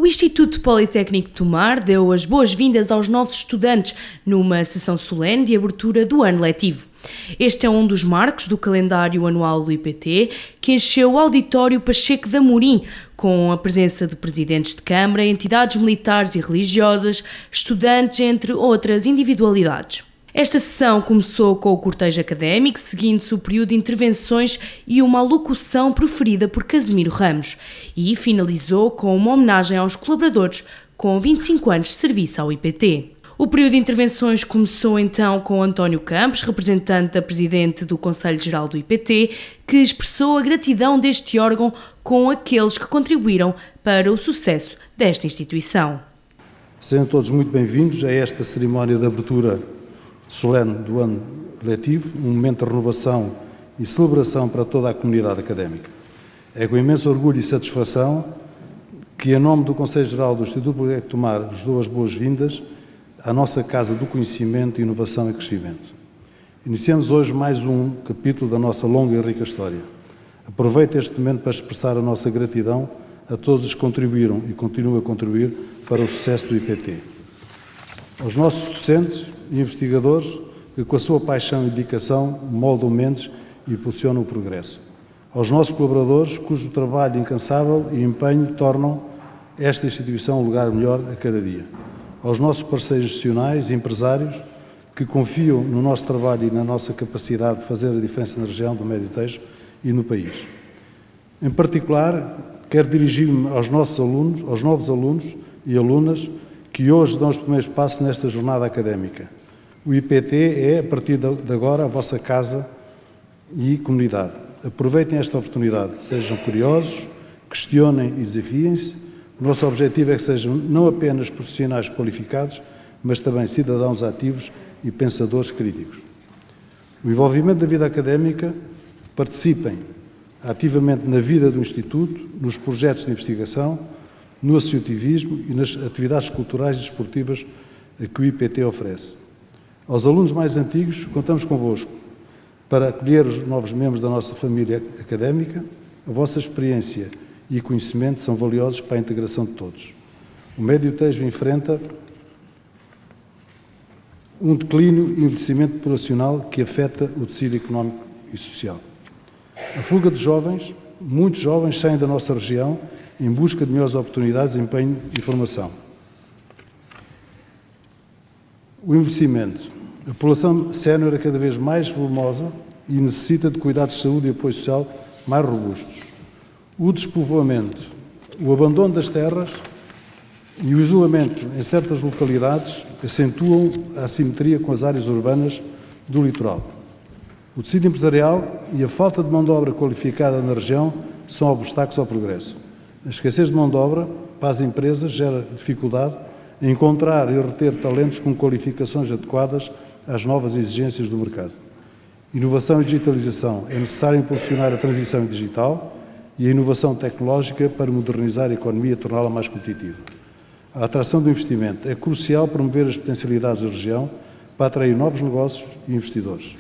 Instituto Politécnico de Tomar deu as boas-vindas aos novos estudantes numa sessão solene de abertura do ano letivo. Este é um dos marcos do calendário anual do IPT, que encheu o auditório Pacheco de Amorim, com a presença de presidentes de Câmara, entidades militares e religiosas, estudantes, entre outras individualidades. Esta sessão começou com o cortejo académico, seguindo-se o período de intervenções e uma alocução proferida por Casimiro Ramos, e finalizou com uma homenagem aos colaboradores com 25 anos de serviço ao IPT. O período de intervenções começou então com António Campos, representante da Presidente do Conselho Geral do IPT, que expressou a gratidão deste órgão com aqueles que contribuíram para o sucesso desta instituição. Sejam todos muito bem-vindos a esta cerimónia de abertura solene do ano letivo, um momento de renovação e celebração para toda a comunidade académica. É com imenso orgulho e satisfação que, em nome do Conselho Geral do Instituto Politécnico de Tomar, vos dou as boas-vindas à nossa Casa do Conhecimento, Inovação e Crescimento. Iniciamos hoje mais um capítulo da nossa longa e rica história. Aproveito este momento para expressar a nossa gratidão a todos os que contribuíram e continuam a contribuir para o sucesso do IPT. Aos nossos docentes e investigadores que, com a sua paixão e dedicação, moldam mentes e impulsionam o progresso. Aos nossos colaboradores, cujo trabalho incansável e empenho tornam esta instituição um lugar melhor a cada dia. Aos nossos parceiros institucionais e empresários que confiam no nosso trabalho e na nossa capacidade de fazer a diferença na região do Médio Tejo e no país. Em particular, quero dirigir-me aos nossos alunos, aos novos alunos e alunas que hoje dão os primeiros passos nesta jornada académica. O IPT é, a partir de agora, a vossa casa e comunidade. Aproveitem esta oportunidade, sejam curiosos, questionem e desafiem-se. O nosso objetivo é que sejam não apenas profissionais qualificados, mas também cidadãos ativos e pensadores críticos. O envolvimento da vida académica, participem ativamente na vida do Instituto, nos projetos de investigação, no associativismo e nas atividades culturais e desportivas que o IPT oferece. Aos alunos mais antigos, contamos convosco para acolher os novos membros da nossa família académica. A vossa experiência e conhecimento são valiosos para a integração de todos. O Médio Tejo enfrenta um declínio e envelhecimento populacional que afeta o tecido económico e social. A fuga de jovens, muitos jovens saem da nossa região em busca de melhores oportunidades, empenho e formação. O envelhecimento. A população sénior é cada vez mais volumosa e necessita de cuidados de saúde e apoio social mais robustos. O despovoamento, o abandono das terras e o isolamento em certas localidades acentuam a assimetria com as áreas urbanas do litoral. O tecido empresarial e a falta de mão de obra qualificada na região são obstáculos ao progresso. A escassez de mão de obra para as empresas gera dificuldade em encontrar e reter talentos com qualificações adequadas às novas exigências do mercado. Inovação e digitalização. É necessário impulsionar a transição digital e a inovação tecnológica para modernizar a economia e torná-la mais competitiva. A atração do investimento. É crucial promover as potencialidades da região para atrair novos negócios e investidores.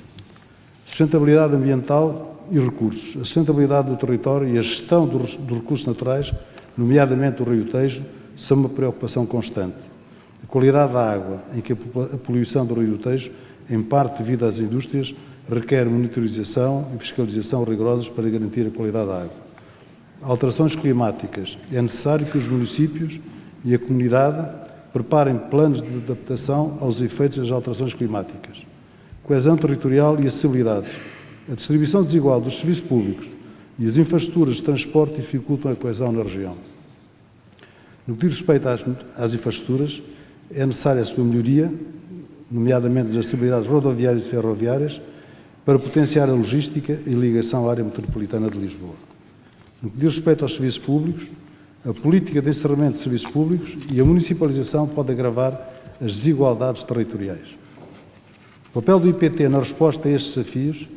Sustentabilidade ambiental e recursos. A sustentabilidade do território e a gestão dos recursos naturais, nomeadamente o Rio Tejo, são uma preocupação constante. A qualidade da água, em que a poluição do Rio Tejo, em parte devido às indústrias, requer monitorização e fiscalização rigorosas para garantir a qualidade da água. Alterações climáticas. É necessário que os municípios e a comunidade preparem planos de adaptação aos efeitos das alterações climáticas. Coesão territorial e acessibilidade. A distribuição desigual dos serviços públicos e as infraestruturas de transporte dificultam a coesão na região. No que diz respeito às infraestruturas, é necessária a sua melhoria, nomeadamente das acessibilidades rodoviárias e ferroviárias, para potenciar a logística e ligação à área metropolitana de Lisboa. No que diz respeito aos serviços públicos, a política de encerramento de serviços públicos e a municipalização pode agravar as desigualdades territoriais. O papel do IPT na resposta a estes desafios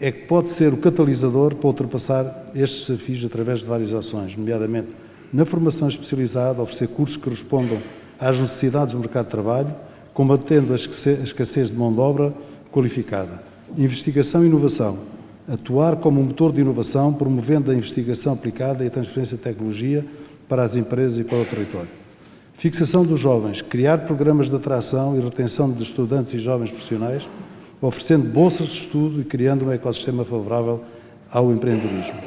é que pode ser o catalisador para ultrapassar estes desafios através de várias ações, nomeadamente na formação especializada, oferecer cursos que respondam às necessidades do mercado de trabalho, combatendo a escassez de mão de obra qualificada. Investigação e inovação. Atuar como um motor de inovação, promovendo a investigação aplicada e a transferência de tecnologia para as empresas e para o território. Fixação dos jovens, criar programas de atração e retenção de estudantes e jovens profissionais, oferecendo bolsas de estudo e criando um ecossistema favorável ao empreendedorismo.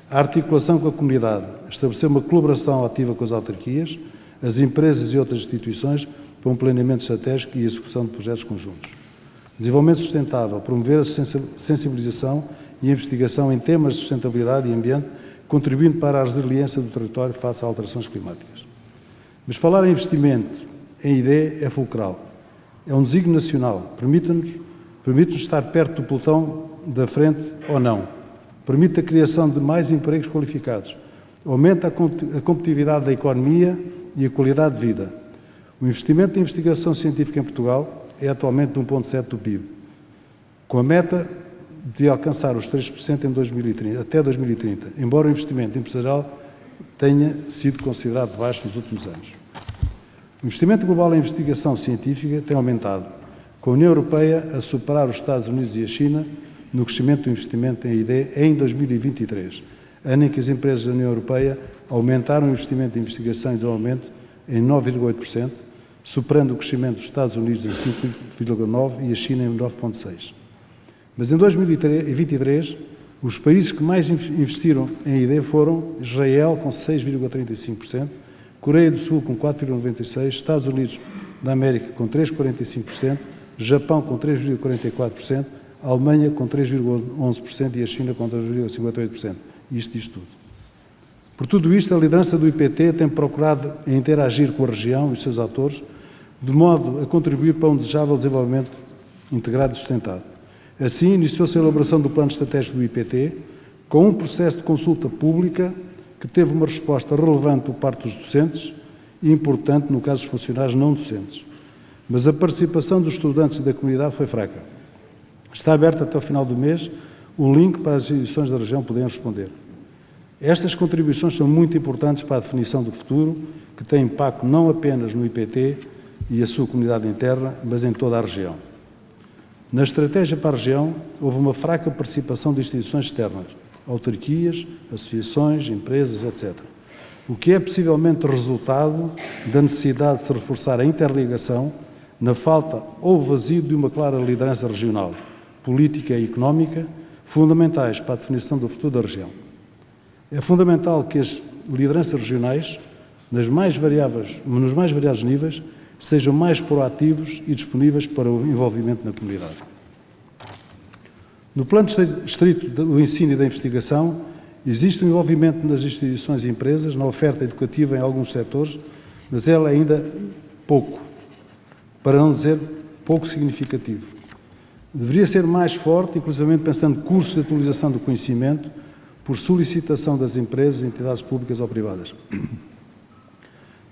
A articulação com a comunidade, estabelecer uma colaboração ativa com as autarquias, as empresas e outras instituições para um planeamento estratégico e execução de projetos conjuntos. Desenvolvimento sustentável, promover a sensibilização e investigação em temas de sustentabilidade e ambiente, contribuindo para a resiliência do território face a alterações climáticas. Mas falar em investimento em ID é fulcral. É um desígnio nacional. Permite-nos estar perto do pelotão da frente ou não. Permite a criação de mais empregos qualificados. Aumenta a competitividade da economia e a qualidade de vida. O investimento em investigação científica em Portugal é atualmente de 1,7% do PIB, com a meta de alcançar os 3% até 2030, embora o investimento empresarial tenha sido considerado baixo nos últimos anos. O investimento global em investigação científica tem aumentado, com a União Europeia a superar os Estados Unidos e a China no crescimento do investimento em ID em 2023, ano em que as empresas da União Europeia aumentaram o investimento em investigação e desenvolvimento em 9,8%, superando o crescimento dos Estados Unidos em 5,9% e a China em 9,6%. Mas em 2023, os países que mais investiram em ID foram Israel, com 6,35%, Coreia do Sul, com 4,96%, Estados Unidos da América, com 3,45%, Japão, com 3,44%, a Alemanha, com 3,11% e a China, com 3,58%. Isto diz tudo. Por tudo isto, a liderança do IPT tem procurado interagir com a região e os seus atores, de modo a contribuir para um desejável desenvolvimento integrado e sustentado. Assim, iniciou-se a elaboração do plano estratégico do IPT, com um processo de consulta pública que teve uma resposta relevante por parte dos docentes e importante no caso dos funcionários não docentes. Mas a participação dos estudantes e da comunidade foi fraca. Está aberto até o final do mês o link para as instituições da região poderem responder. Estas contribuições são muito importantes para a definição do futuro, que tem impacto não apenas no IPT e a sua comunidade interna, mas em toda a região. Na estratégia para a região, houve uma fraca participação de instituições externas, autarquias, associações, empresas, etc., o que é possivelmente resultado da necessidade de se reforçar a interligação na falta ou vazio de uma clara liderança regional, política e económica, fundamentais para a definição do futuro da região. É fundamental que as lideranças regionais, nos mais variados níveis, sejam mais proativos e disponíveis para o envolvimento na comunidade. No plano estrito do ensino e da investigação, existe um envolvimento das instituições e empresas na oferta educativa em alguns setores, mas ela é ainda pouco, para não dizer pouco significativo. Deveria ser mais forte, inclusive pensando cursos de atualização do conhecimento, por solicitação das empresas, entidades públicas ou privadas.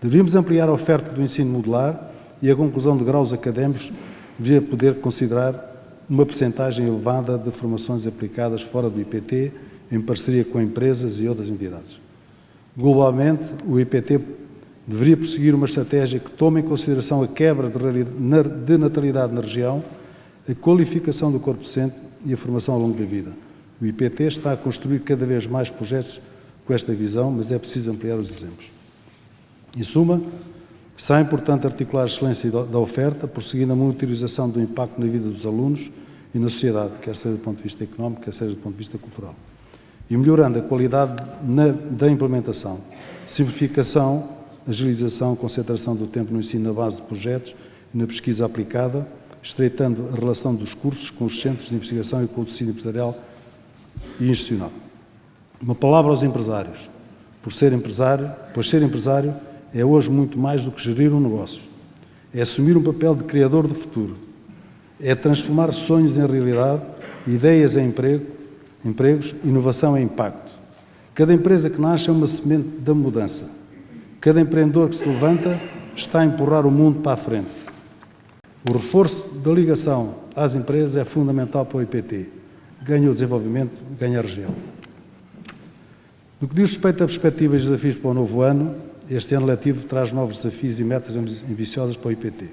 Deveríamos ampliar a oferta do ensino modular e a conclusão de graus académicos deveria poder considerar uma percentagem elevada de formações aplicadas fora do IPT, em parceria com empresas e outras entidades. Globalmente, o IPT deveria prosseguir uma estratégia que tome em consideração a quebra de natalidade na região, a qualificação do corpo docente e a formação ao longo da vida. O IPT está a construir cada vez mais projetos com esta visão, mas é preciso ampliar os exemplos. Em suma, será importante articular a excelência da oferta, prosseguindo a monitorização do impacto na vida dos alunos e na sociedade, quer seja do ponto de vista económico, quer seja do ponto de vista cultural. E melhorando a qualidade da implementação, simplificação, agilização, concentração do tempo no ensino na base de projetos e na pesquisa aplicada, estreitando a relação dos cursos com os centros de investigação e com o tecido empresarial e institucional. Uma palavra aos empresários. Pois ser empresário é hoje muito mais do que gerir um negócio. É assumir um papel de criador do futuro. É transformar sonhos em realidade, ideias em empregos, inovação em impacto. Cada empresa que nasce é uma semente da mudança. Cada empreendedor que se levanta está a empurrar o mundo para a frente. O reforço da ligação às empresas é fundamental para o IPT. Ganha o desenvolvimento, ganha a região. No que diz respeito a perspectivas e desafios para o novo ano, este ano letivo traz novos desafios e metas ambiciosas para o IPT.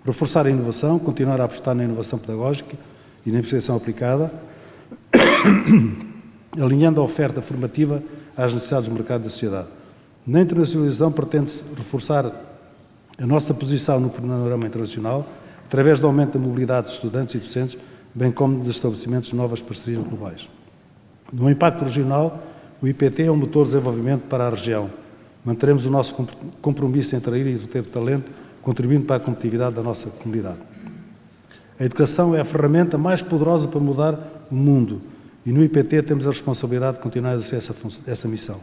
Reforçar a inovação, continuar a apostar na inovação pedagógica e na investigação aplicada, alinhando a oferta formativa às necessidades do mercado e da sociedade. Na internacionalização pretende-se reforçar a nossa posição no panorama internacional através do aumento da mobilidade de estudantes e docentes, bem como de estabelecimentos de novas parcerias globais. No impacto regional, o IPT é um motor de desenvolvimento para a região. Manteremos o nosso compromisso em atrair e reter talento, contribuindo para a competitividade da nossa comunidade. A educação é a ferramenta mais poderosa para mudar o mundo e no IPT temos a responsabilidade de continuar a exercer essa missão.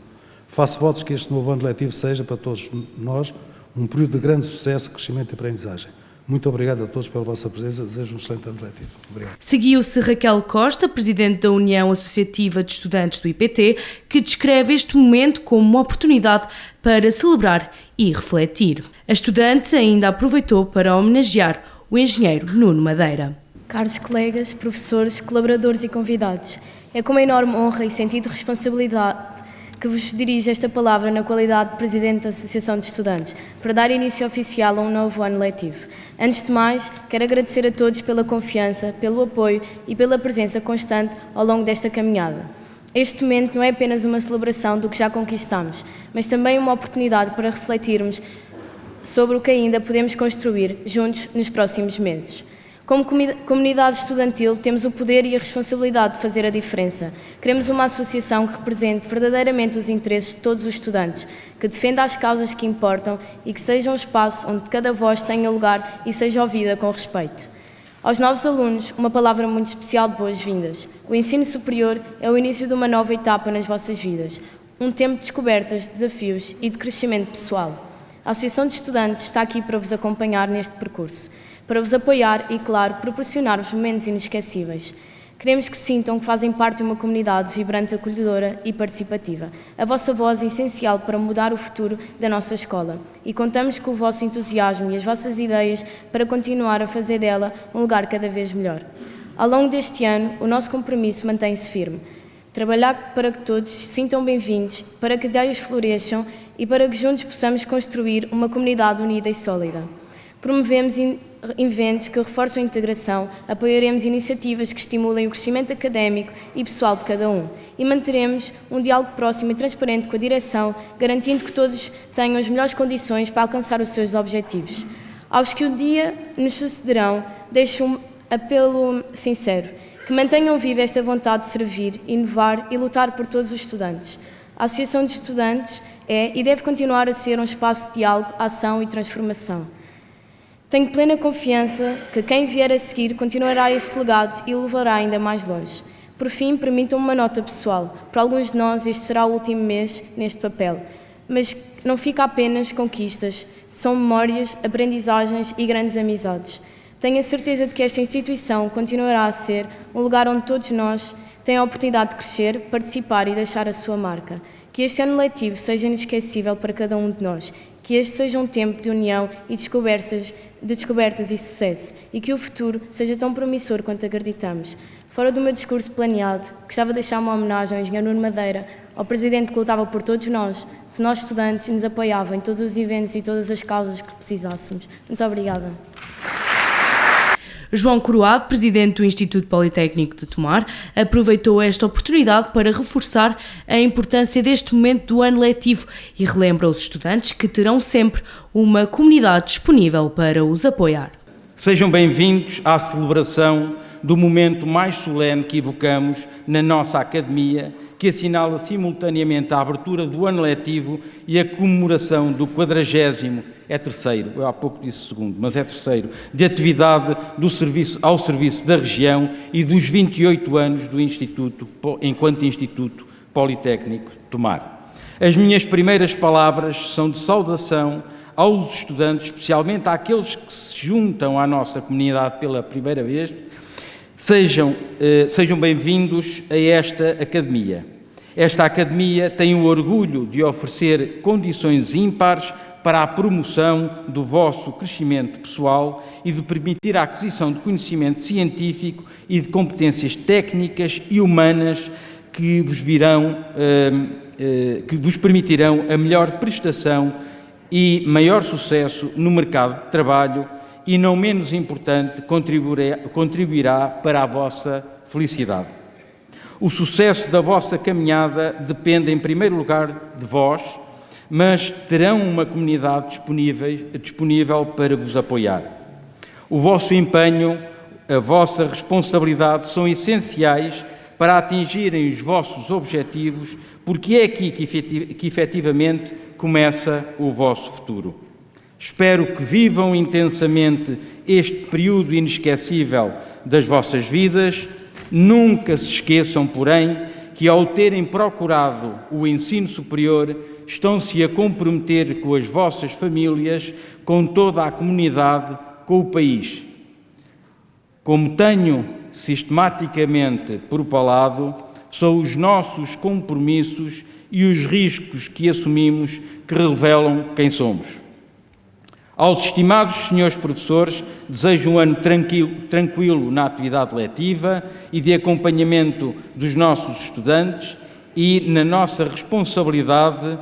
Faço votos que este novo ano letivo seja, para todos nós, um período de grande sucesso, crescimento e aprendizagem. Muito obrigado a todos pela vossa presença. Desejo um excelente ano letivo. Obrigado. Seguiu-se Raquel Costa, Presidente da União Associativa de Estudantes do IPT, que descreve este momento como uma oportunidade para celebrar e refletir. A estudante ainda aproveitou para homenagear o engenheiro Nuno Madeira. Caros colegas, professores, colaboradores e convidados, é com uma enorme honra e sentido de responsabilidade que vos dirijo esta palavra na qualidade de Presidente da Associação de Estudantes, para dar início oficial a um novo ano letivo. Antes de mais, quero agradecer a todos pela confiança, pelo apoio e pela presença constante ao longo desta caminhada. Este momento não é apenas uma celebração do que já conquistamos, mas também uma oportunidade para refletirmos sobre o que ainda podemos construir juntos nos próximos meses. Como comunidade estudantil, temos o poder e a responsabilidade de fazer a diferença. Queremos uma associação que represente verdadeiramente os interesses de todos os estudantes, que defenda as causas que importam e que seja um espaço onde cada voz tenha lugar e seja ouvida com respeito. Aos novos alunos, uma palavra muito especial de boas-vindas. O ensino superior é o início de uma nova etapa nas vossas vidas, um tempo de descobertas, desafios e de crescimento pessoal. A Associação de Estudantes está aqui para vos acompanhar neste percurso, para vos apoiar e, claro, proporcionar-vos momentos inesquecíveis. Queremos que sintam que fazem parte de uma comunidade vibrante, acolhedora e participativa. A vossa voz é essencial para mudar o futuro da nossa escola e contamos com o vosso entusiasmo e as vossas ideias para continuar a fazer dela um lugar cada vez melhor. Ao longo deste ano, o nosso compromisso mantém-se firme. Trabalhar para que todos se sintam bem-vindos, para que ideias floresçam e para que juntos possamos construir uma comunidade unida e sólida. Promovemos eventos que reforçam a integração, apoiaremos iniciativas que estimulem o crescimento académico e pessoal de cada um e manteremos um diálogo próximo e transparente com a direção, garantindo que todos tenham as melhores condições para alcançar os seus objetivos. Aos que o dia nos sucederão, deixo um apelo sincero, que mantenham viva esta vontade de servir, inovar e lutar por todos os estudantes. A Associação de Estudantes é e deve continuar a ser um espaço de diálogo, ação e transformação. Tenho plena confiança que quem vier a seguir continuará este legado e o levará ainda mais longe. Por fim, permitam-me uma nota pessoal. Para alguns de nós este será o último mês neste papel, mas não fica apenas conquistas, são memórias, aprendizagens e grandes amizades. Tenho a certeza de que esta instituição continuará a ser um lugar onde todos nós têm a oportunidade de crescer, participar e deixar a sua marca. Que este ano letivo seja inesquecível para cada um de nós, que este seja um tempo de união e de descobertas e sucesso, e que o futuro seja tão promissor quanto acreditamos. Fora do meu discurso planeado, gostava de deixar uma homenagem ao engenheiro Nuno Madeira, ao presidente que lutava por todos nós, os nossos estudantes, e nos apoiava em todos os eventos e todas as causas que precisássemos. Muito obrigada. João Coroado, Presidente do Instituto Politécnico de Tomar, aproveitou esta oportunidade para reforçar a importância deste momento do ano letivo e relembra aos estudantes que terão sempre uma comunidade disponível para os apoiar. Sejam bem-vindos à celebração do momento mais solene que evocamos na nossa Academia, que assinala simultaneamente a abertura do ano letivo e a comemoração do 40º, é terceiro, eu há pouco disse segundo, mas é terceiro, de atividade ao serviço da região e dos 28 anos do Instituto, enquanto Instituto Politécnico de Tomar. As minhas primeiras palavras são de saudação aos estudantes, especialmente àqueles que se juntam à nossa comunidade pela primeira vez. Sejam bem-vindos a esta Academia. Esta Academia tem o orgulho de oferecer condições ímpares para a promoção do vosso crescimento pessoal e de permitir a aquisição de conhecimento científico e de competências técnicas e humanas que vos permitirão a melhor prestação e maior sucesso no mercado de trabalho e, não menos importante, contribuirá para a vossa felicidade. O sucesso da vossa caminhada depende, em primeiro lugar, de vós, mas terão uma comunidade disponível para vos apoiar. O vosso empenho, a vossa responsabilidade são essenciais para atingirem os vossos objetivos, porque é aqui que efetivamente começa o vosso futuro. Espero que vivam intensamente este período inesquecível das vossas vidas. Nunca se esqueçam, porém, que ao terem procurado o ensino superior, estão-se a comprometer com as vossas famílias, com toda a comunidade, com o país. Como tenho sistematicamente propalado, são os nossos compromissos e os riscos que assumimos que revelam quem somos. Aos estimados senhores professores, desejo um ano tranquilo na atividade letiva e de acompanhamento dos nossos estudantes e na nossa responsabilidade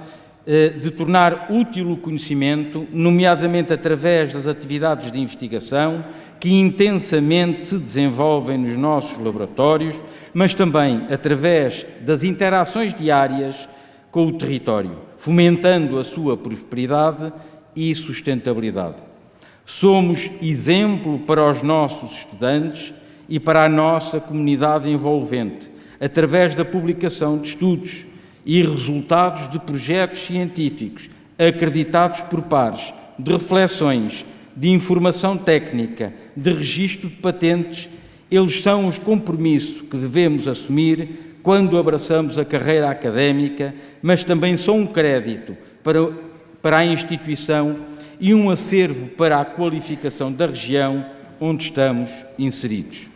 de tornar útil o conhecimento, nomeadamente através das atividades de investigação que intensamente se desenvolvem nos nossos laboratórios, mas também através das interações diárias com o território, fomentando a sua prosperidade e sustentabilidade. Somos exemplo para os nossos estudantes e para a nossa comunidade envolvente, através da publicação de estudos e resultados de projetos científicos acreditados por pares, de reflexões, de informação técnica, de registro de patentes. Eles são os compromissos que devemos assumir quando abraçamos a carreira académica, mas também são um crédito para a instituição e um acervo para a qualificação da região onde estamos inseridos.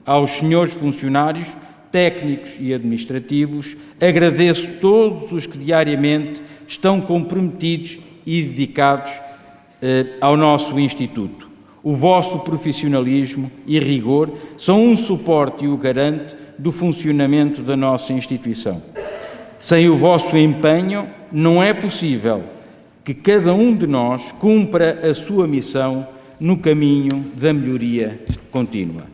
Aos senhores funcionários, técnicos e administrativos, agradeço todos os que diariamente estão comprometidos e dedicados ao nosso Instituto. O vosso profissionalismo e rigor são um suporte e o garante do funcionamento da nossa instituição. Sem o vosso empenho, não é possível que cada um de nós cumpra a sua missão no caminho da melhoria contínua.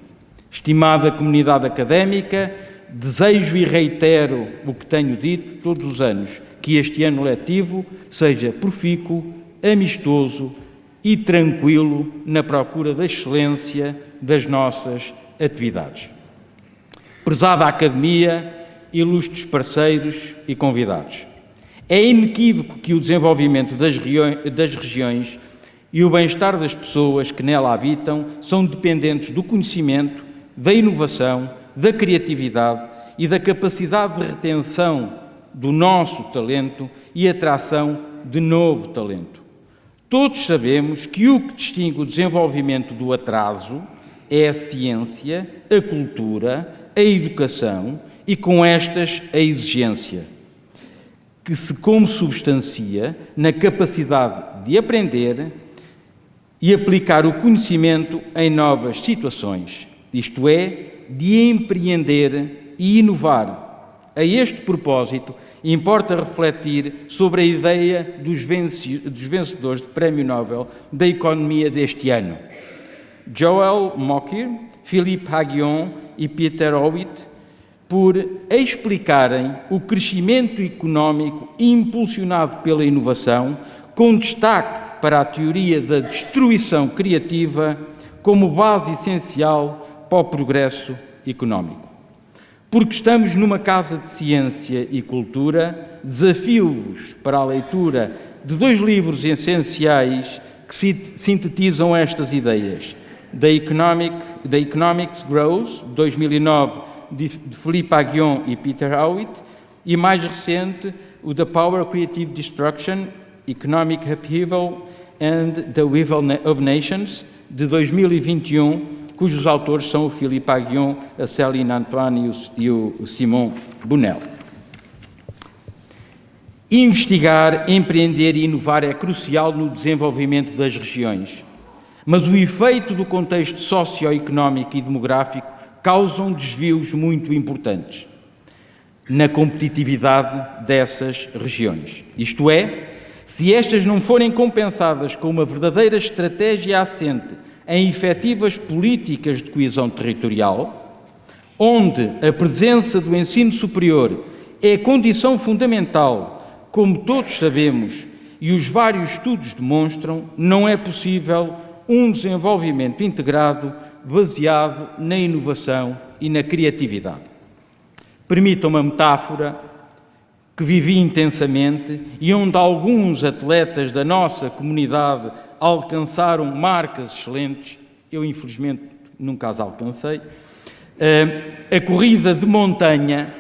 Estimada comunidade académica, desejo e reitero o que tenho dito todos os anos, que este ano letivo seja profícuo, amistoso e tranquilo na procura da excelência das nossas atividades. Prezada Academia, ilustres parceiros e convidados, é inequívoco que o desenvolvimento das regiões e o bem-estar das pessoas que nela habitam são dependentes do conhecimento, da inovação, da criatividade e da capacidade de retenção do nosso talento e atração de novo talento. Todos sabemos que o que distingue o desenvolvimento do atraso é a ciência, a cultura, a educação e, com estas, a exigência, que se consubstancia na capacidade de aprender e aplicar o conhecimento em novas situações, isto é, de empreender e inovar. A este propósito, importa refletir sobre a ideia dos vencedores do Prémio Nobel da Economia deste ano. Joel Mokyr, Philippe Aghion e Peter Howitt, por explicarem o crescimento económico impulsionado pela inovação, com destaque para a teoria da destruição criativa como base essencial para o progresso económico. Porque estamos numa casa de ciência e cultura, desafio-vos para a leitura de 2 livros essenciais que sintetizam estas ideias. The Economics Grows, 2009, de Philippe Aghion e Peter Howitt, e mais recente, o The Power of Creative Destruction, Economic Upheaval and the Wealth of Nations, de 2021, cujos autores são o Philippe Aghion, a Céline Antoine e o Simon Bonnell. Investigar, empreender e inovar é crucial no desenvolvimento das regiões, mas o efeito do contexto socioeconómico e demográfico causam desvios muito importantes na competitividade dessas regiões. Isto é, se estas não forem compensadas com uma verdadeira estratégia assente em efetivas políticas de coesão territorial, onde a presença do ensino superior é condição fundamental como todos sabemos e os vários estudos demonstram, não é possível um desenvolvimento integrado baseado na inovação e na criatividade. Permitam uma metáfora que vivi intensamente e onde alguns atletas da nossa comunidade alcançaram marcas excelentes. Eu, infelizmente, nunca as alcancei. A corrida de montanha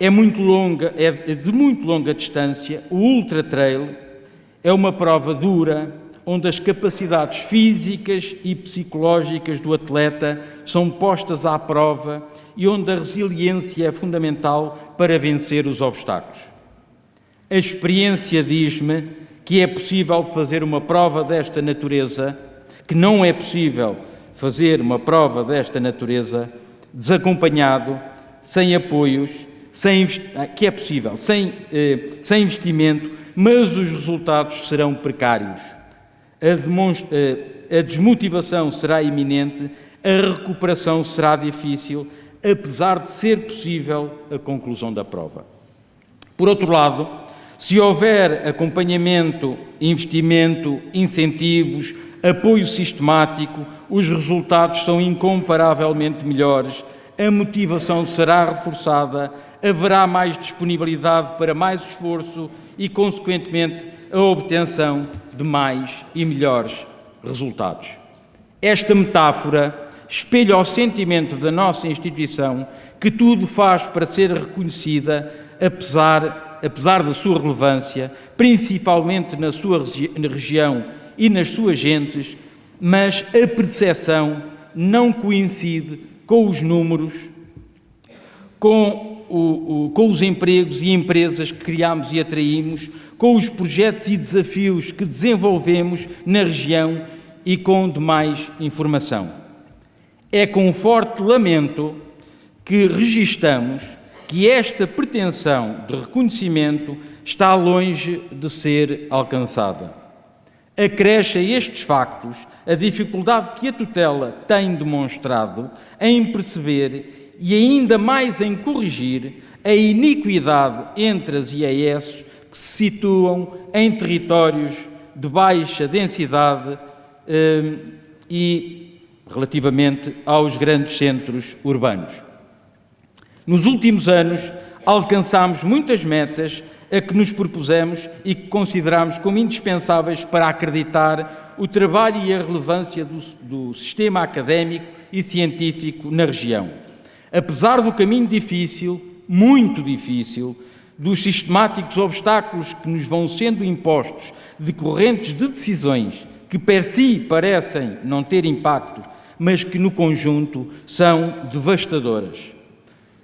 é muito longa, é de muito longa distância. O ultra trail é uma prova dura, onde as capacidades físicas e psicológicas do atleta são postas à prova e onde a resiliência é fundamental para vencer os obstáculos. A experiência diz-me que é possível fazer uma prova desta natureza, que não é possível fazer uma prova desta natureza desacompanhado, sem apoios, que é possível, sem investimento, mas os resultados serão precários. A desmotivação será iminente, a recuperação será difícil, apesar de ser possível a conclusão da prova. Por outro lado, se houver acompanhamento, investimento, incentivos, apoio sistemático, os resultados são incomparavelmente melhores, a motivação será reforçada, haverá mais disponibilidade para mais esforço e, consequentemente, a obtenção de mais e melhores resultados. Esta metáfora espelha o sentimento da nossa instituição, que tudo faz para ser reconhecida, apesar da sua relevância, principalmente na sua região e nas suas gentes, mas a percepção não coincide com os números, com os empregos e empresas que criamos e atraímos, com os projetos e desafios que desenvolvemos na região e com demais informação. É com forte lamento que registamos que esta pretensão de reconhecimento está longe de ser alcançada. Acresce a estes factos a dificuldade que a tutela tem demonstrado em perceber e ainda mais em corrigir a iniquidade entre as IES que se situam em territórios de baixa densidade e relativamente aos grandes centros urbanos. Nos últimos anos, alcançámos muitas metas a que nos propusemos e que consideramos como indispensáveis para acreditar o trabalho e a relevância do sistema académico e científico na região. Apesar do caminho difícil, muito difícil, dos sistemáticos obstáculos que nos vão sendo impostos, decorrentes de decisões que per si parecem não ter impacto, mas que no conjunto são devastadoras.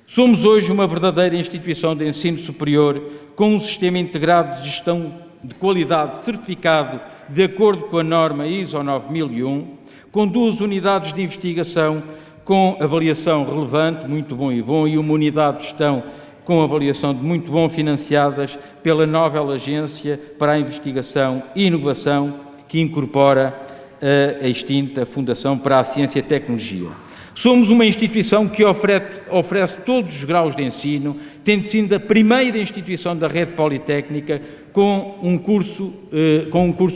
Somos hoje uma verdadeira instituição de ensino superior com um sistema integrado de gestão de qualidade certificado de acordo com a norma ISO 9001, com 2 unidades de investigação com avaliação relevante, muito bom, e uma unidade de gestão com avaliação de muito bom, financiadas pela nova Agência para a Investigação e Inovação, que incorpora a extinta Fundação para a Ciência e Tecnologia. Somos uma instituição que oferece todos os graus de ensino, tendo sido a primeira instituição da rede politécnica com um curso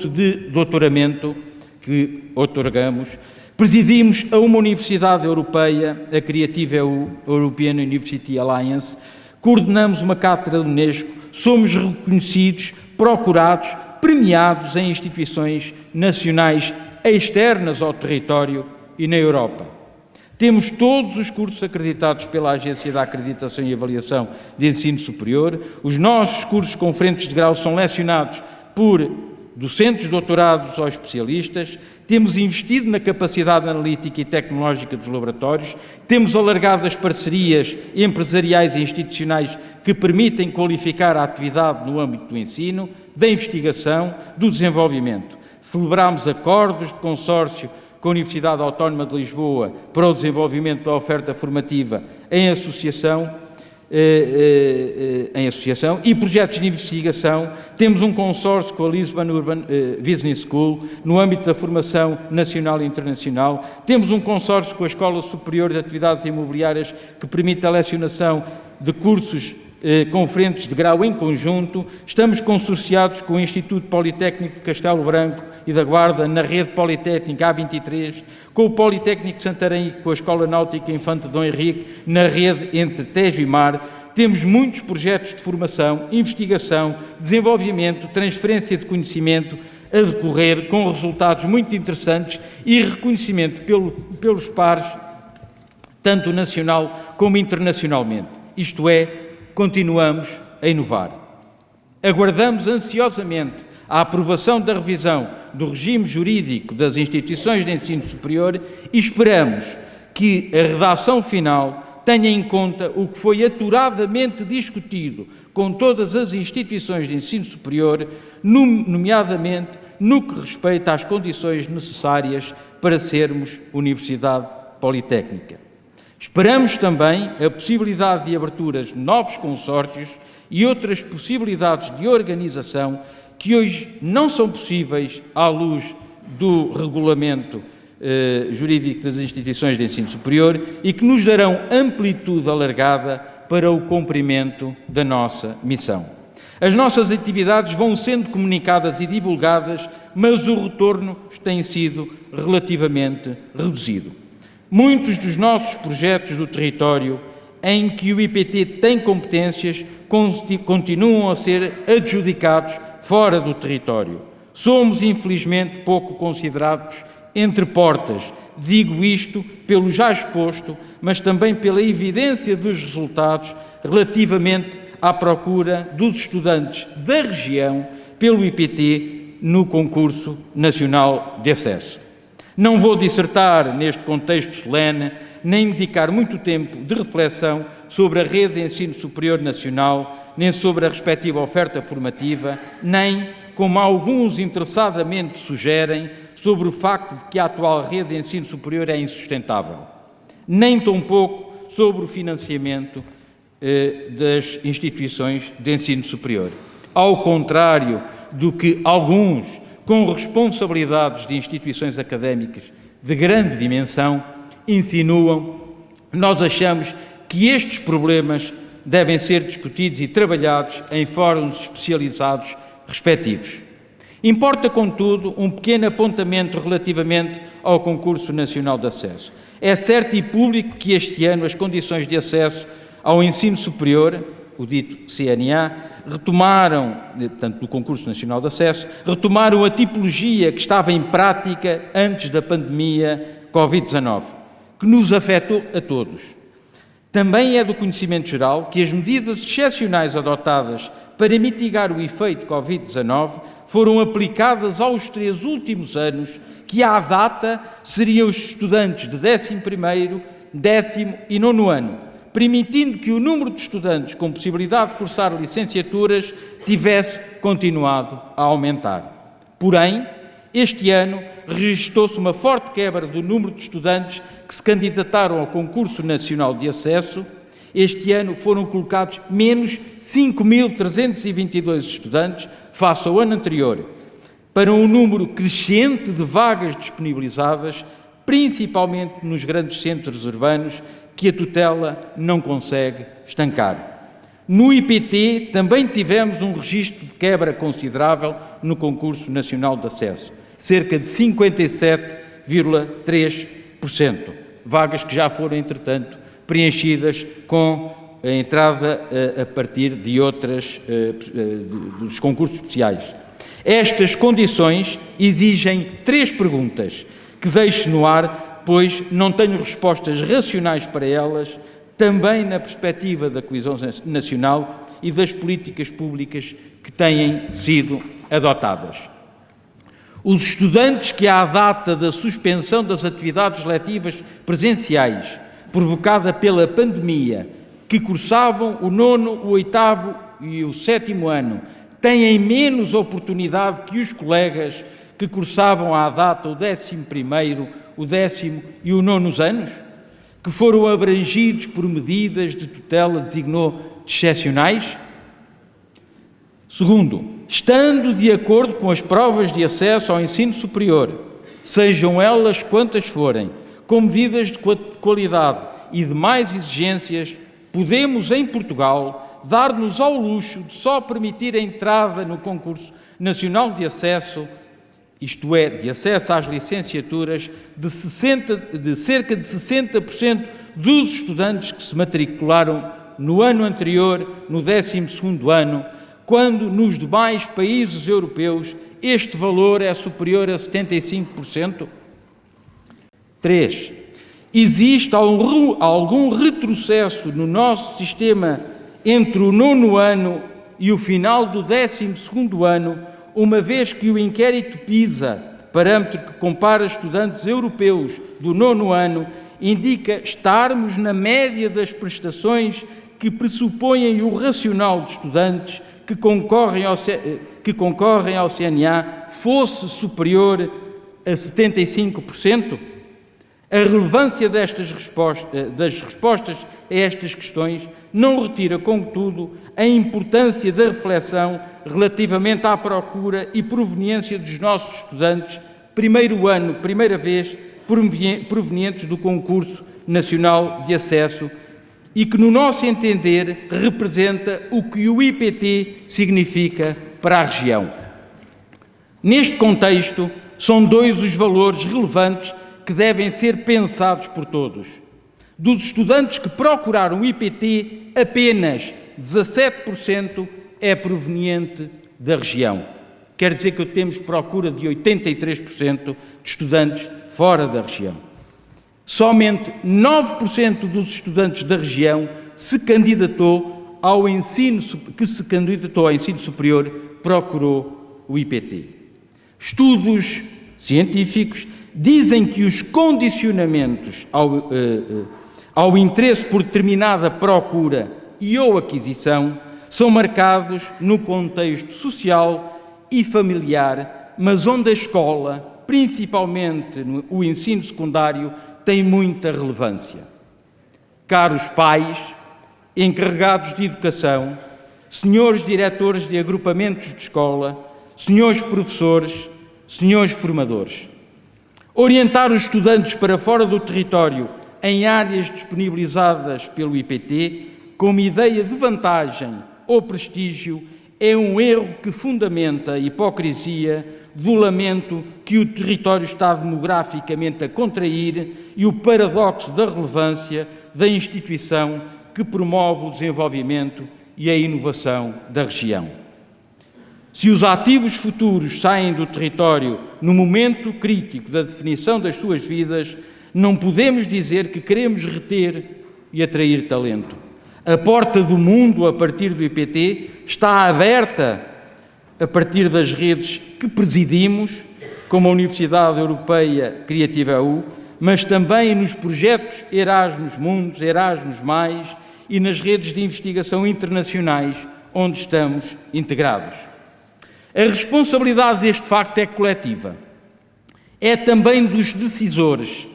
de doutoramento que outorgamos. Presidimos a uma universidade europeia, a Creative EU, European University Alliance, coordenamos uma cátedra da Unesco, somos reconhecidos, procurados, premiados em instituições nacionais externas ao território e na Europa. Temos todos os cursos acreditados pela Agência da Acreditação e Avaliação de Ensino Superior. Os nossos cursos conferentes de grau são lecionados por docentes doutorados ou especialistas. Temos investido na capacidade analítica e tecnológica dos laboratórios. Temos alargado as parcerias empresariais e institucionais que permitem qualificar a atividade no âmbito do ensino, da investigação, do desenvolvimento. Celebramos acordos de consórcio com a Universidade Autónoma de Lisboa para o desenvolvimento da oferta formativa em associação e projetos de investigação. Temos um consórcio com a Lisbon Urban Business School no âmbito da formação nacional e internacional. Temos um consórcio com a Escola Superior de Atividades Imobiliárias que permite a lecionação de cursos conferentes de grau em conjunto, estamos consorciados com o Instituto Politécnico de Castelo Branco e da Guarda na rede Politécnica A23, com o Politécnico de Santarém e com a Escola Náutica Infante Dom Henrique na rede entre Tejo e Mar. Temos muitos projetos de formação, investigação, desenvolvimento, transferência de conhecimento a decorrer, com resultados muito interessantes e reconhecimento pelos pares, tanto nacional como internacionalmente. Isto é, continuamos a inovar. Aguardamos ansiosamente a aprovação da revisão do regime jurídico das instituições de ensino superior e esperamos que a redação final tenha em conta o que foi aturadamente discutido com todas as instituições de ensino superior, nomeadamente no que respeita às condições necessárias para sermos Universidade Politécnica. Esperamos também a possibilidade de aberturas de novos consórcios e outras possibilidades de organização que hoje não são possíveis à luz do regulamento jurídico das instituições de ensino superior e que nos darão amplitude alargada para o cumprimento da nossa missão. As nossas atividades vão sendo comunicadas e divulgadas, mas o retorno tem sido relativamente reduzido. Muitos dos nossos projetos do território em que o IPT tem competências continuam a ser adjudicados fora do território. Somos, infelizmente, pouco considerados entre portas. Digo isto pelo já exposto, mas também pela evidência dos resultados relativamente à procura dos estudantes da região pelo IPT no concurso nacional de acesso. Não vou dissertar neste contexto solene, nem dedicar muito tempo de reflexão sobre a rede de ensino superior nacional, nem sobre a respectiva oferta formativa, nem, como alguns interessadamente sugerem, sobre o facto de que a atual rede de ensino superior é insustentável, nem tampouco sobre o financiamento das instituições de ensino superior. Ao contrário do que alguns, com responsabilidades de instituições académicas de grande dimensão, insinuam, nós achamos que estes problemas devem ser discutidos e trabalhados em fóruns especializados respectivos. Importa, contudo, um pequeno apontamento relativamente ao Concurso Nacional de Acesso. É certo e público que este ano as condições de acesso ao ensino superior, o dito CNA, retomaram, portanto, do Concurso Nacional de Acesso, retomaram a tipologia que estava em prática antes da pandemia Covid-19, que nos afetou a todos. Também é do conhecimento geral que as medidas excepcionais adotadas para mitigar o efeito Covid-19 foram aplicadas aos 3 últimos anos, que à data seriam os estudantes de 11º, 10º e 9º ano, permitindo que o número de estudantes com possibilidade de cursar licenciaturas tivesse continuado a aumentar. Porém, este ano registrou-se uma forte quebra do número de estudantes que se candidataram ao Concurso Nacional de Acesso. Este ano foram colocados menos 5.322 estudantes face ao ano anterior, para um número crescente de vagas disponibilizadas, principalmente nos grandes centros urbanos, que a tutela não consegue estancar. No IPT também tivemos um registro de quebra considerável no Concurso Nacional de Acesso, cerca de 57,3%, vagas que já foram, entretanto, preenchidas com a entrada a partir de dos concursos especiais. Estas condições exigem 3 perguntas que deixo no ar, pois não tenho respostas racionais para elas, também na perspectiva da coesão nacional e das políticas públicas que têm sido adotadas. Os estudantes que, à data da suspensão das atividades letivas presenciais, provocada pela pandemia, que cursavam o 9º, o 8º e o 7º ano, têm menos oportunidade que os colegas que cursavam à data o 11º, o 10º e o 9º anos, que foram abrangidos por medidas de tutela designou de excepcionais? Segundo, estando de acordo com as provas de acesso ao ensino superior, sejam elas quantas forem, com medidas de qualidade e demais exigências, podemos, em Portugal, dar-nos ao luxo de só permitir a entrada no concurso nacional de acesso, isto é, de acesso às licenciaturas, de cerca de 60% dos estudantes que se matricularam no ano anterior, no 12º ano, quando nos demais países europeus este valor é superior a 75%? 3. Existe algum retrocesso no nosso sistema entre o 9º ano e o final do 12º ano, uma vez que o inquérito PISA, parâmetro que compara estudantes europeus do 9º ano, indica estarmos na média das prestações que pressupõem o racional de estudantes que concorrem ao CNA fosse superior a 75%? A relevância das respostas a estas questões não retira, contudo, a importância da reflexão relativamente à procura e proveniência dos nossos estudantes, primeiro ano, primeira vez, provenientes do Concurso Nacional de Acesso, e que, no nosso entender, representa o que o IPT significa para a região. Neste contexto, são 2 os valores relevantes que devem ser pensados por todos. Dos estudantes que procuraram o IPT, apenas 17% é proveniente da região. Quer dizer que temos procura de 83% de estudantes fora da região. Somente 9% dos estudantes da região se candidatou ao ensino superior procurou o IPT. Estudos científicos dizem que os condicionamentos ao interesse por determinada procura e ou aquisição são marcados no contexto social e familiar, mas onde a escola, principalmente o ensino secundário, tem muita relevância. Caros pais, encarregados de educação, senhores diretores de agrupamentos de escola, senhores professores, senhores formadores, orientar os estudantes para fora do território em áreas disponibilizadas pelo IPT, como ideia de vantagem ou prestígio, é um erro que fundamenta a hipocrisia do lamento que o território está demograficamente a contrair e o paradoxo da relevância da instituição que promove o desenvolvimento e a inovação da região. Se os ativos futuros saem do território no momento crítico da definição das suas vidas, não podemos dizer que queremos reter e atrair talento. A porta do mundo, a partir do IPT, está aberta a partir das redes que presidimos, como a Universidade Europeia Criativa EU, mas também nos projetos Erasmus Mundus, Erasmus+, e nas redes de investigação internacionais onde estamos integrados. A responsabilidade deste facto é coletiva. É também dos decisores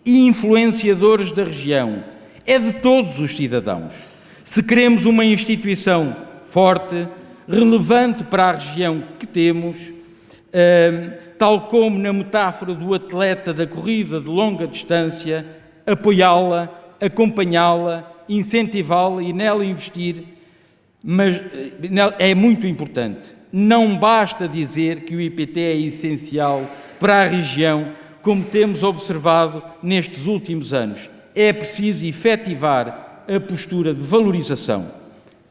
e influenciadores da região. É de todos os cidadãos. Se queremos uma instituição forte, relevante para a região que temos, tal como na metáfora do atleta da corrida de longa distância, apoiá-la, acompanhá-la, incentivá-la e nela investir, mas é muito importante. Não basta dizer que o IPT é essencial para a região, como temos observado nestes últimos anos. É preciso efetivar a postura de valorização.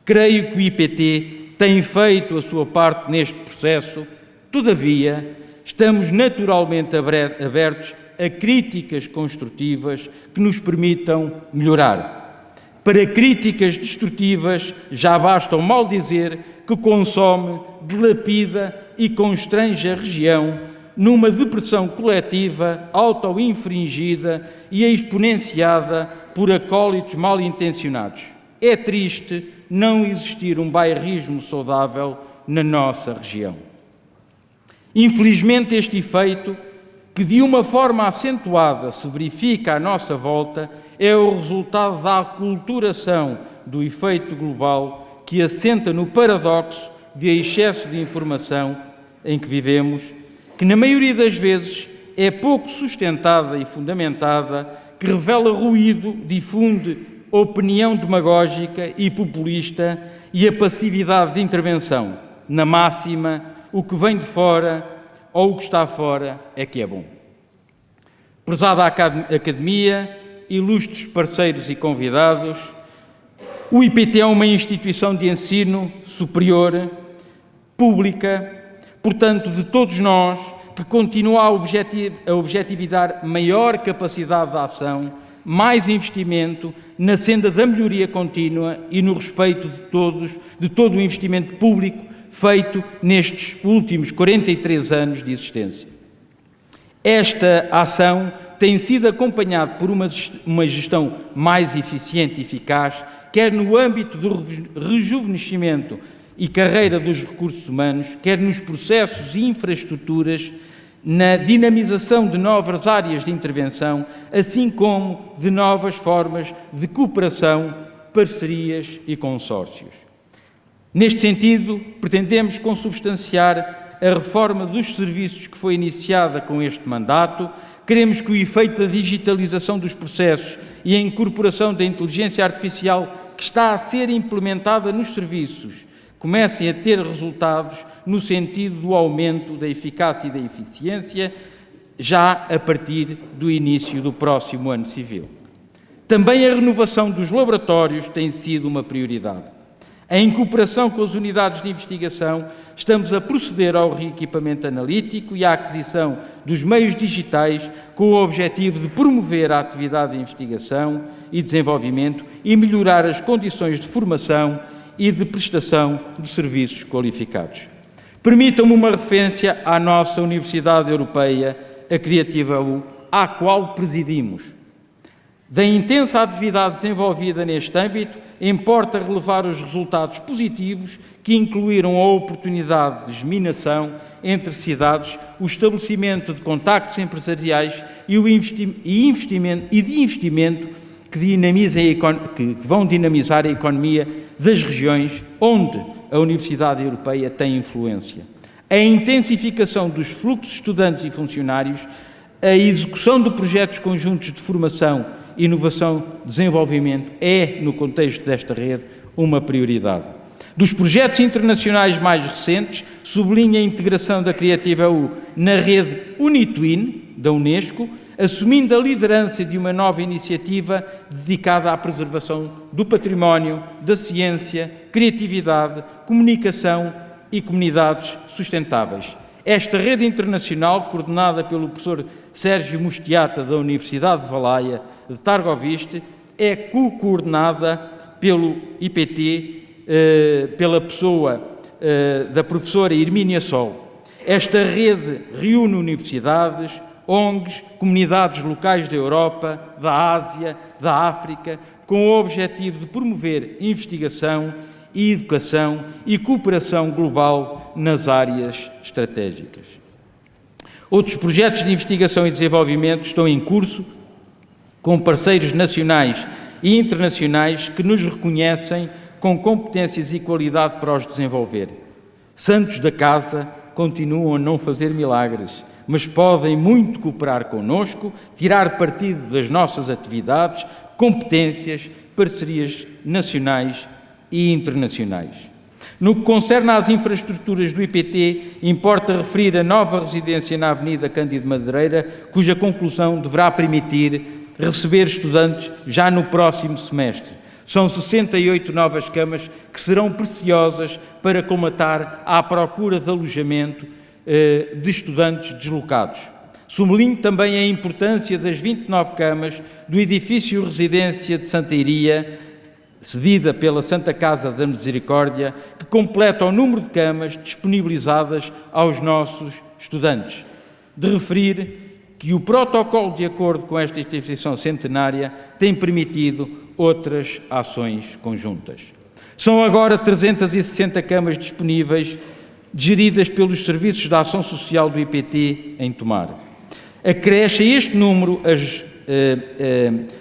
Creio que o IPT tem feito a sua parte neste processo, todavia, estamos naturalmente abertos a críticas construtivas que nos permitam melhorar. Para críticas destrutivas, já basta o mal dizer que consome, dilapida e constrange a região numa depressão coletiva, auto-infringida e exponenciada por acólitos mal intencionados. É triste não existir um bairrismo saudável na nossa região. Infelizmente, este efeito, que de uma forma acentuada se verifica à nossa volta, é o resultado da aculturação do efeito global que assenta no paradoxo de excesso de informação em que vivemos, que na maioria das vezes é pouco sustentada e fundamentada, que revela ruído, difunde a opinião demagógica e populista e a passividade de intervenção. Na máxima, o que vem de fora ou o que está fora é que é bom. Prezada Academia, ilustres parceiros e convidados, o IPT é uma instituição de ensino superior, pública, portanto, de todos nós, que continua a objetivar maior capacidade de ação, mais investimento na senda da melhoria contínua e no respeito de todo o investimento público feito nestes últimos 43 anos de existência. Esta ação tem sido acompanhada por uma gestão mais eficiente e eficaz, quer no âmbito do rejuvenescimento e carreira dos recursos humanos, quer nos processos e infraestruturas, na dinamização de novas áreas de intervenção, assim como de novas formas de cooperação, parcerias e consórcios. Neste sentido, pretendemos consubstanciar a reforma dos serviços que foi iniciada com este mandato. Queremos que o efeito da digitalização dos processos e a incorporação da inteligência artificial que está a ser implementada nos serviços comecem a ter resultados no sentido do aumento da eficácia e da eficiência, já a partir do início do próximo ano civil. Também a renovação dos laboratórios tem sido uma prioridade. Em cooperação com as unidades de investigação, estamos a proceder ao reequipamento analítico e à aquisição dos meios digitais com o objetivo de promover a atividade de investigação e desenvolvimento e melhorar as condições de formação e de prestação de serviços qualificados. Permitam-me uma referência à nossa Universidade Europeia, a Creativa U, à qual presidimos. Da intensa atividade desenvolvida neste âmbito, importa relevar os resultados positivos que incluíram a oportunidade de geminação entre cidades, o estabelecimento de contactos empresariais e de investimento que vão dinamizar a economia das regiões onde a Universidade Europeia tem influência. A intensificação dos fluxos de estudantes e funcionários, a execução de projetos conjuntos de formação, inovação, desenvolvimento é, no contexto desta rede, uma prioridade. Dos projetos internacionais mais recentes, sublinha a integração da Creativa U na rede Unitwin, da Unesco, assumindo a liderança de uma nova iniciativa dedicada à preservação do património, da ciência, criatividade, comunicação e comunidades sustentáveis. Esta rede internacional, coordenada pelo professor Sérgio Mustiata, da Universidade de Valleia de Targoviste, é coordenada pelo IPT, pela pessoa da professora Hermínia Sol. Esta rede reúne universidades, ONGs, comunidades locais da Europa, da Ásia, da África, com o objetivo de promover investigação e educação e cooperação global nas áreas estratégicas. Outros projetos de investigação e desenvolvimento estão em curso com parceiros nacionais e internacionais que nos reconhecem com competências e qualidade para os desenvolver. Santos da casa continuam a não fazer milagres, mas podem muito cooperar connosco, tirar partido das nossas atividades, competências, parcerias nacionais e internacionais. No que concerne às infraestruturas do IPT, importa referir a nova residência na Avenida Cândido Madureira, cuja conclusão deverá permitir receber estudantes já no próximo semestre. São 68 novas camas que serão preciosas para colmatar à procura de alojamento de estudantes deslocados. Sublinho também a importância das 29 camas do edifício Residência de Santa Iria, cedida pela Santa Casa da Misericórdia, que completa o número de camas disponibilizadas aos nossos estudantes. De referir que o protocolo de acordo com esta instituição centenária tem permitido outras ações conjuntas. São agora 360 camas disponíveis, geridas pelos serviços da ação social do IPT em Tomar. Acresce a este número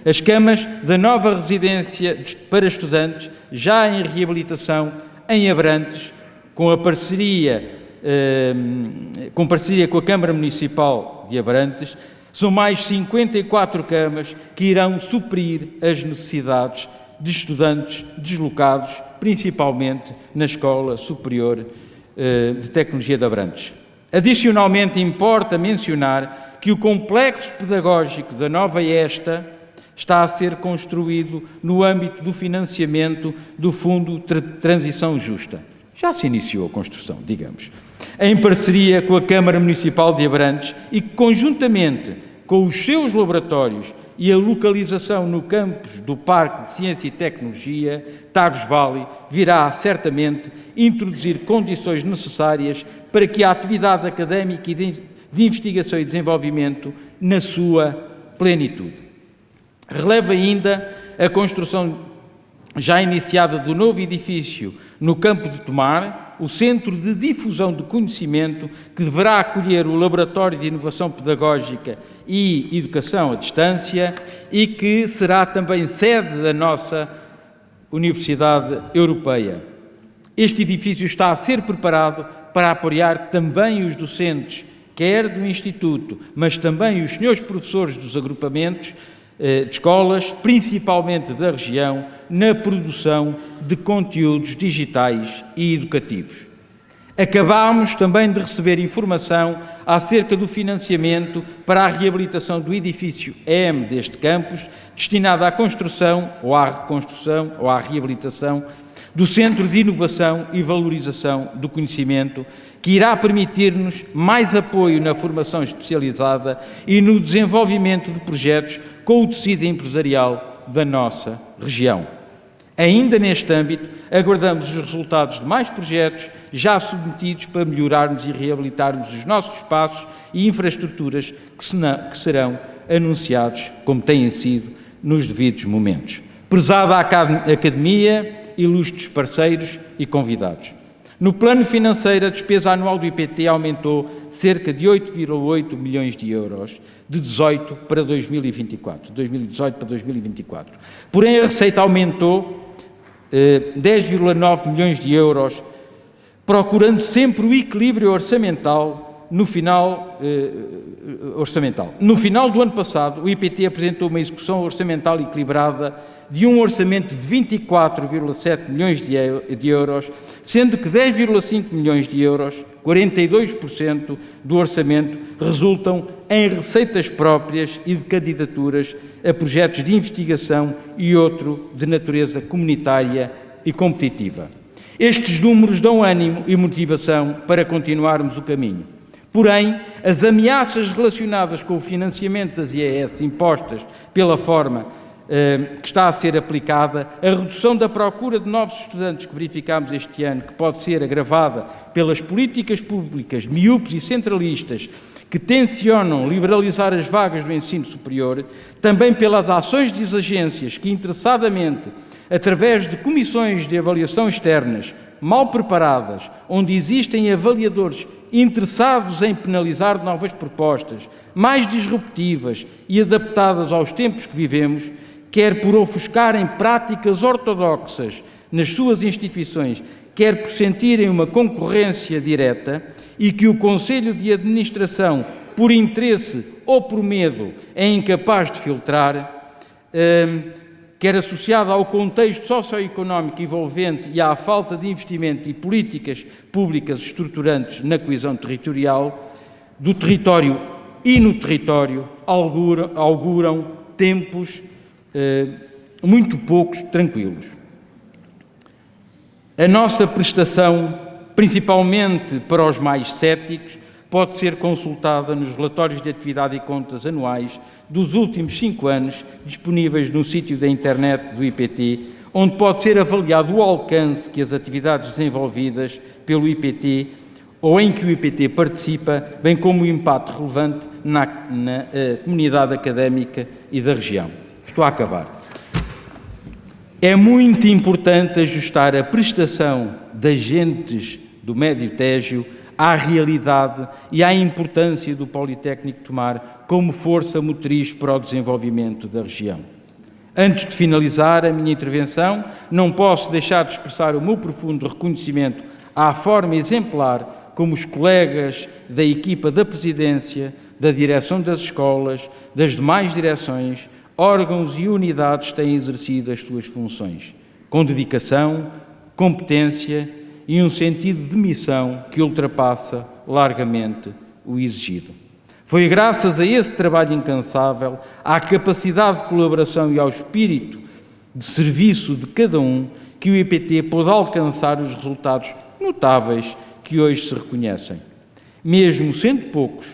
as camas da nova residência para estudantes, já em reabilitação em Abrantes, com parceria com a Câmara Municipal de Abrantes. São mais 54 camas que irão suprir as necessidades de estudantes deslocados, principalmente na Escola Superior de Tecnologia de Abrantes. Adicionalmente, importa mencionar que o complexo pedagógico da nova ESTA está a ser construído no âmbito do financiamento do Fundo de Transição Justa. Já se iniciou a construção, digamos, em parceria com a Câmara Municipal de Abrantes e que, conjuntamente com os seus laboratórios e a localização no campus do Parque de Ciência e Tecnologia, Tagus Valley, virá certamente introduzir condições necessárias para que a atividade académica e de investigação e desenvolvimento na sua plenitude. Releva ainda a construção já iniciada do novo edifício no Campo de Tomar, o Centro de Difusão de Conhecimento, que deverá acolher o Laboratório de Inovação Pedagógica e Educação à Distância e que será também sede da nossa Universidade Europeia. Este edifício está a ser preparado para apoiar também os docentes, quer do Instituto, mas também os senhores professores dos agrupamentos de escolas, principalmente da região, na produção de conteúdos digitais e educativos. Acabámos também de receber informação acerca do financiamento para a reabilitação do edifício M deste campus, destinado à construção, ou à reconstrução, ou à reabilitação do Centro de Inovação e Valorização do Conhecimento, que irá permitir-nos mais apoio na formação especializada e no desenvolvimento de projetos com o tecido empresarial da nossa região. Ainda neste âmbito, aguardamos os resultados de mais projetos já submetidos para melhorarmos e reabilitarmos os nossos espaços e infraestruturas que serão anunciados como têm sido nos devidos momentos. Prezada Academia, ilustres parceiros e convidados. No plano financeiro, a despesa anual do IPT aumentou cerca de 8,8 milhões de euros, de 2018 para 2024. Porém, a receita aumentou 10,9 milhões de euros, procurando sempre o equilíbrio orçamental no final do ano passado, o IPT apresentou uma execução orçamental equilibrada de um orçamento de 24,7 milhões de euros, sendo que 10,5 milhões de euros, 42% do orçamento, resultam em receitas próprias e de candidaturas a projetos de investigação e outro de natureza comunitária e competitiva. Estes números dão ânimo e motivação para continuarmos o caminho. Porém, as ameaças relacionadas com o financiamento das IES impostas pela forma que está a ser aplicada, a redução da procura de novos estudantes que verificámos este ano, que pode ser agravada pelas políticas públicas miúpes e centralistas que tencionam liberalizar as vagas do ensino superior, também pelas ações das agências que, interessadamente, através de comissões de avaliação externas, mal preparadas, onde existem avaliadores interessados em penalizar novas propostas, mais disruptivas e adaptadas aos tempos que vivemos, quer por ofuscarem práticas ortodoxas nas suas instituições, quer por sentirem uma concorrência direta e que o Conselho de Administração, por interesse ou por medo, é incapaz de filtrar, quer associado ao contexto socioeconómico envolvente e à falta de investimento e políticas públicas estruturantes na coesão territorial, do território e no território, auguram tempos muito poucos tranquilos. A nossa prestação, principalmente para os mais céticos, pode ser consultada nos relatórios de atividade e contas anuais dos últimos 5 anos, disponíveis no sítio da internet do IPT, onde pode ser avaliado o alcance que as atividades desenvolvidas pelo IPT ou em que o IPT participa, bem como o impacto relevante na comunidade académica e da região. Estou a acabar. É muito importante ajustar a prestação de agentes do Médio Tejo à realidade e à importância do Politécnico de Tomar como força motriz para o desenvolvimento da região. Antes de finalizar a minha intervenção, não posso deixar de expressar o meu profundo reconhecimento à forma exemplar como os colegas da equipa da Presidência, da direção das escolas, das demais direções, órgãos e unidades têm exercido as suas funções, com dedicação, competência e um sentido de missão que ultrapassa largamente o exigido. Foi graças a esse trabalho incansável, à capacidade de colaboração e ao espírito de serviço de cada um, que o IPT pôde alcançar os resultados notáveis que hoje se reconhecem. Mesmo sendo poucos,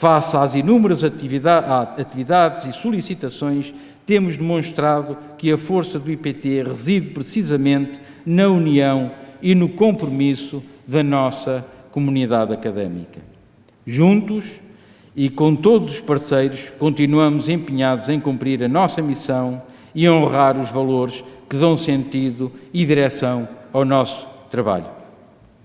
face às inúmeras atividades e solicitações, temos demonstrado que a força do IPT reside precisamente na união e no compromisso da nossa comunidade académica. Juntos e com todos os parceiros, continuamos empenhados em cumprir a nossa missão e honrar os valores que dão sentido e direção ao nosso trabalho.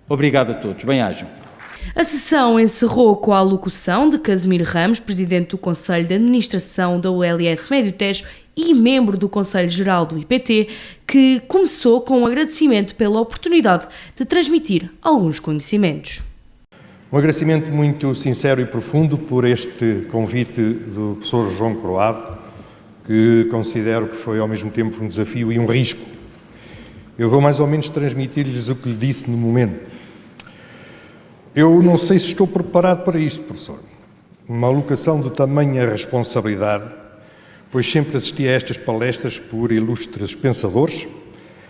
Obrigado a todos. Bem-ajam. A sessão encerrou com a alocução de Casimiro Ramos, presidente do Conselho de Administração da ULS Médio Tejo e membro do Conselho Geral do IPT, que começou com um agradecimento pela oportunidade de transmitir alguns conhecimentos. Um agradecimento muito sincero e profundo por este convite do professor João Croado, que considero que foi ao mesmo tempo um desafio e um risco. Eu vou mais ou menos transmitir-lhes o que lhe disse no momento. Eu não sei se estou preparado para isto, professor. Uma alocação de tamanha responsabilidade, pois sempre assisti a estas palestras por ilustres pensadores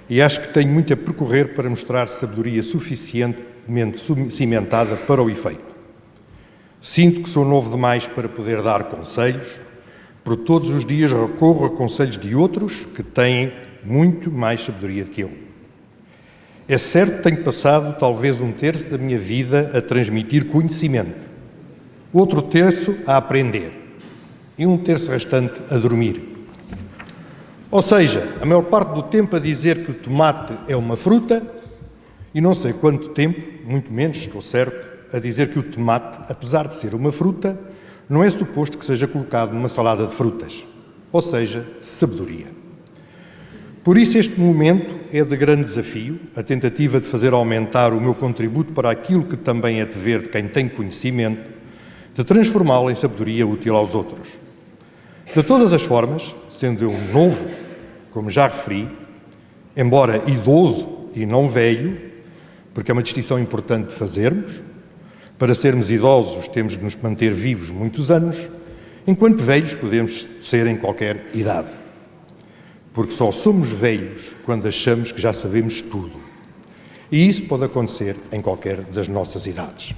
e acho que tenho muito a percorrer para mostrar sabedoria suficientemente cimentada para o efeito. Sinto que sou novo demais para poder dar conselhos, porque todos os dias recorro a conselhos de outros que têm muito mais sabedoria do que eu. É certo que tenho passado talvez um terço da minha vida a transmitir conhecimento, outro terço a aprender e um terço restante a dormir. Ou seja, a maior parte do tempo a dizer que o tomate é uma fruta e não sei quanto tempo, muito menos, estou certo, a dizer que o tomate, apesar de ser uma fruta, não é suposto que seja colocado numa salada de frutas, ou seja, sabedoria. Por isso este momento é de grande desafio, a tentativa de fazer aumentar o meu contributo para aquilo que também é dever de quem tem conhecimento, de transformá-lo em sabedoria útil aos outros. De todas as formas, sendo eu novo, como já referi, embora idoso e não velho, porque é uma distinção importante de fazermos, para sermos idosos temos de nos manter vivos muitos anos, enquanto velhos podemos ser em qualquer idade. Porque só somos velhos quando achamos que já sabemos tudo. E isso pode acontecer em qualquer das nossas idades.